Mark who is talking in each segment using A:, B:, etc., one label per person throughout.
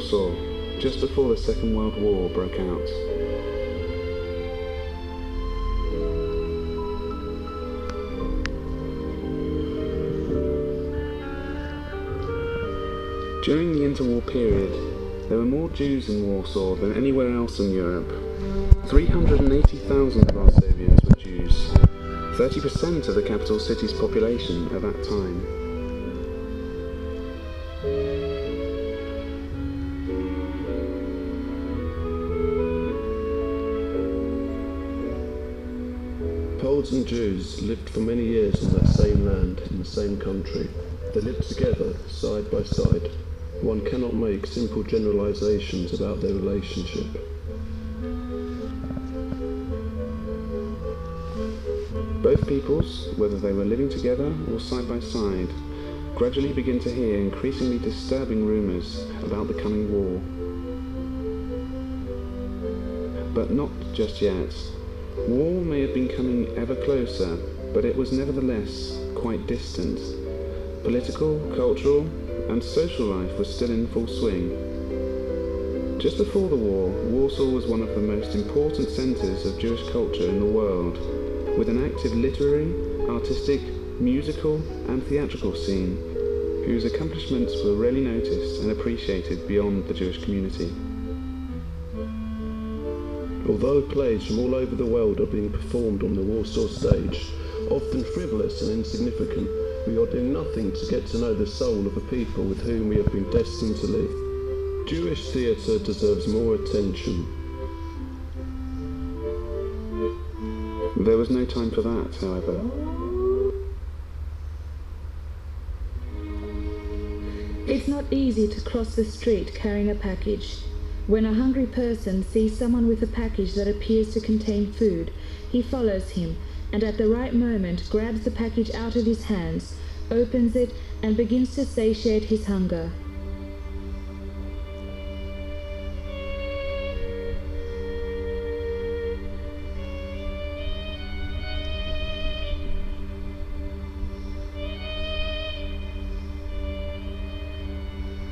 A: Warsaw, just before the Second World War broke out. During the interwar period, there were more Jews in Warsaw than anywhere else in Europe. 380,000 of our Soviets were Jews, 30% of the capital city's population at that time.
B: Poles and Jews lived for many years on that same land, in the same country. They lived together, side by side. One cannot make simple generalizations about their relationship.
A: Both peoples, whether they were living together or side by side, gradually begin to hear increasingly disturbing rumours about the coming war. But not just yet. War may have been coming ever closer, but it was nevertheless quite distant. Political, cultural, and social life was still in full swing. Just before the war, Warsaw was one of the most important centres of Jewish culture in the world, with an active literary, artistic, musical, and theatrical scene, whose accomplishments were rarely noticed and appreciated beyond the Jewish community.
B: Although plays from all over the world are being performed on the Warsaw stage, often frivolous and insignificant, we are doing nothing to get to know the soul of a people with whom we have been destined to live. Jewish theatre deserves more attention.
A: There was no time for that, however.
C: It's not easy to cross the street carrying a package. When a hungry person sees someone with a package that appears to contain food, he follows him, and at the right moment grabs the package out of his hands, opens it, and begins to satiate his hunger.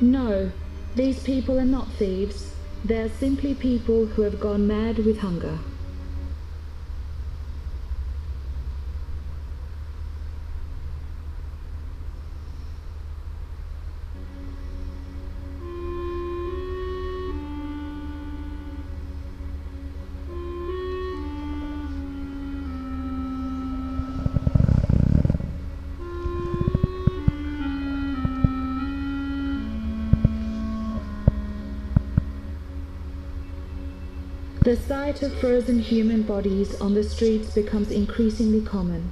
C: No, these people are not thieves. They are simply people who have gone mad with hunger. The sight of frozen human bodies on the streets becomes increasingly common.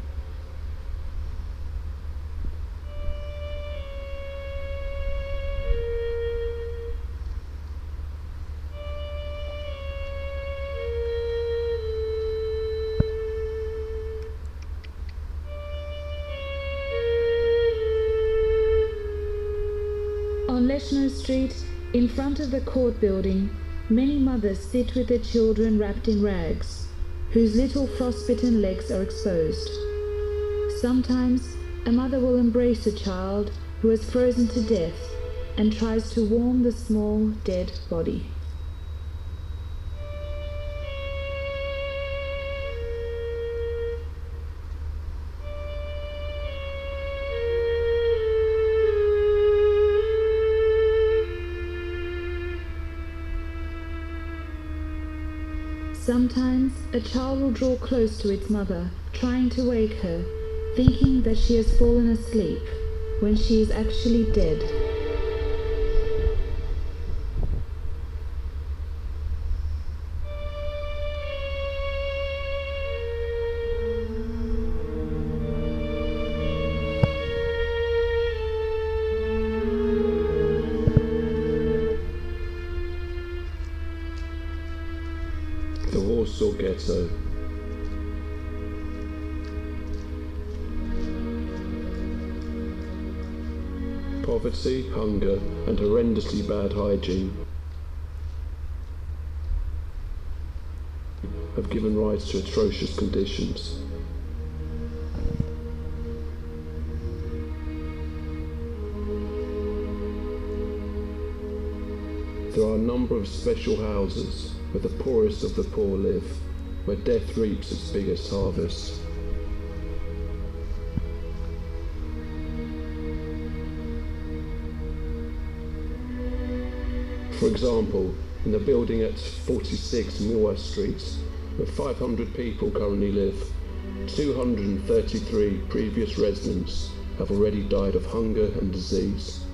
C: On Leshno Street, in front of the court building, many mothers sit with their children wrapped in rags, whose little frostbitten legs are exposed. Sometimes, a mother will embrace a child who has frozen to death and tries to warm the small, dead body. Sometimes, a child will draw close to its mother, trying to wake her, thinking that she has fallen asleep, when she is actually dead.
B: The Warsaw Ghetto. Poverty, hunger, and horrendously bad hygiene have given rise to atrocious conditions. a number of special houses where the poorest of the poor live, where death reaps its biggest harvest. For example, in the building at 46 Millway Street, where 500 people currently live, 233 previous residents have already died of hunger and disease.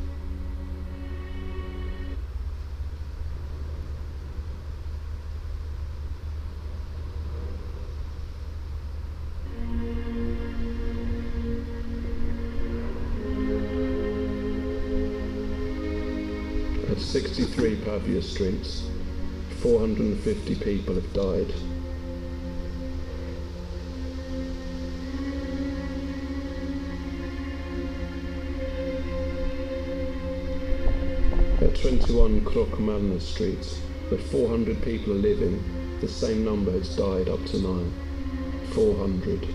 B: At 63 Pavia Street, 450 people have died. At 21 Krokmalna Street, where 400 people are living, the same number has died up to now. 400.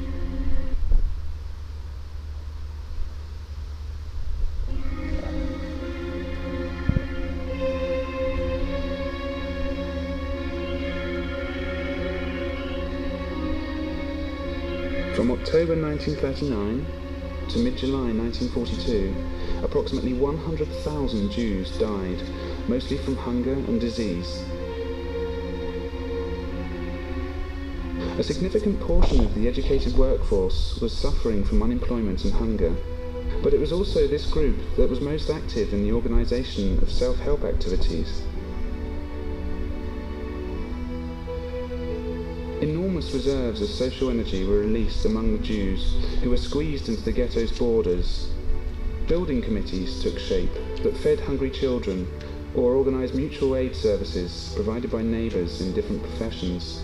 A: From October 1939 to mid-July 1942, approximately 100,000 Jews died, mostly from hunger and disease. A significant portion of the educated workforce was suffering from unemployment and hunger, but it was also this group that was most active in the organisation of self-help activities. Enormous reserves of social energy were released among the Jews who were squeezed into the ghetto's borders. Building committees took shape that fed hungry children or organised mutual aid services provided by neighbours in different professions.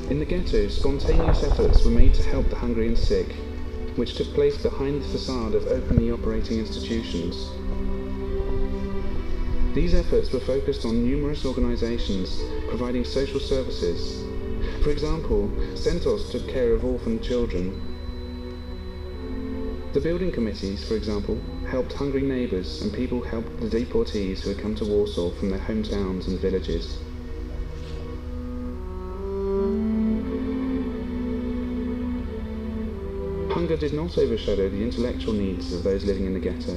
A: In the ghetto, spontaneous efforts were made to help the hungry and sick, which took place behind the facade of openly operating institutions. These efforts were focused on numerous organisations providing social services. For example, Centos took care of orphaned children. The building committees, for example, helped hungry neighbours, and people helped the deportees who had come to Warsaw from their hometowns and villages. Hunger did not overshadow the intellectual needs of those living in the ghetto.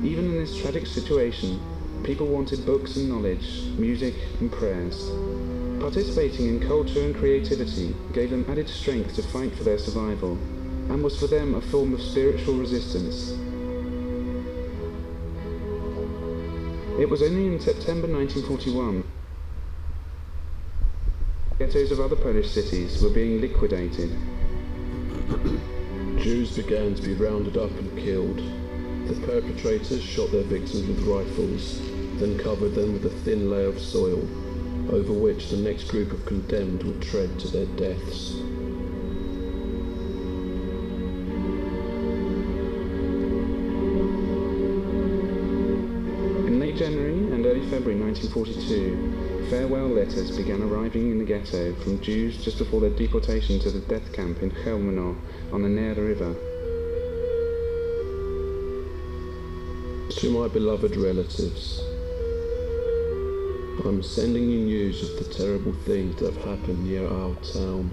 A: Even in this tragic situation, people wanted books and knowledge, music and prayers. Participating in culture and creativity gave them added strength to fight for their survival, and was for them a form of spiritual resistance. It was only in September 1941 ghettos of other Polish cities were being liquidated.
B: Jews began to be rounded up and killed. The perpetrators shot their victims with rifles, then covered them with a thin layer of soil, over which the next group of condemned would tread to their deaths.
A: In late January and early February 1942, farewell letters began arriving in the ghetto from Jews just before their deportation to the death camp in Chełmno on the Nera River.
B: To my beloved relatives, I'm sending you news of the terrible things that have happened near our town.